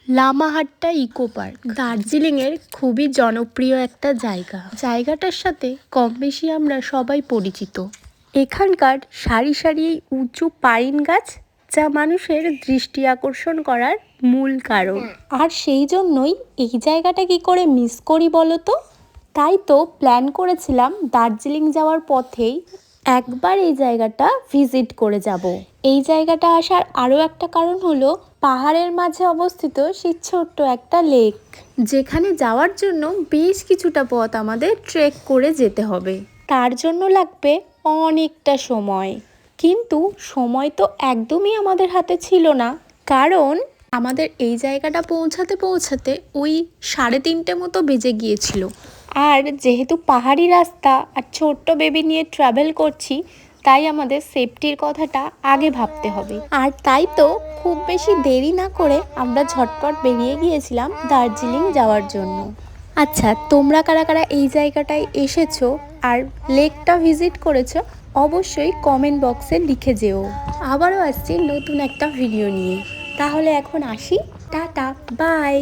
Lamahatta eco park দার্জিলিংয়ের খুবই জনপ্রিয় একটা জায়গাটার সাথে কম বেশি আমরা সবাই পরিচিত। এখানকার সারি সারি এই উঁচু পাইন গাছ যা মানুষের দৃষ্টি আকর্ষণ করার মূল কারণ। আর সেই জন্যই এই জায়গাটা কি করে মিস করি বলো তো। তাই তো প্ল্যান করেছিলাম দার্জিলিং যাওয়ার পথেই একবার এই জায়গাটা ভিজিট করে যাব। এই জায়গাটা আসার আরও একটা কারণ হলো পাহাড়ের মাঝে অবস্থিত সেই ছোট্ট একটা লেক, যেখানে যাওয়ার জন্য বেশ কিছুটা পথ আমাদের ট্রেক করে যেতে হবে। তার জন্য লাগবে অনেকটা সময়, কিন্তু সময় তো একদমই আমাদের হাতে ছিল না, কারণ আমাদের এই জায়গাটা পৌঁছাতে ওই 3:30 মতো বেজে গিয়েছিল। আর যেহেতু পাহাড়ি রাস্তা আর ছোট্ট বেবি নিয়ে ট্রাভেল করছি, তাই আমাদের সেফটির কথাটা আগে ভাবতে হবে। আর তাই তো খুব বেশি দেরি না করে আমরা ঝটপট বেরিয়ে গিয়েছিলাম দার্জিলিং যাওয়ার জন্য। আচ্ছা, তোমরা কারা কারা এই জায়গাটায় এসেছো আর লেকটা ভিজিট করেছো অবশ্যই কমেন্ট বক্সে লিখে যেও। আবারও আসছি নতুন একটা ভিডিও নিয়ে। তাহলে এখন আসি, টাটা, বাই।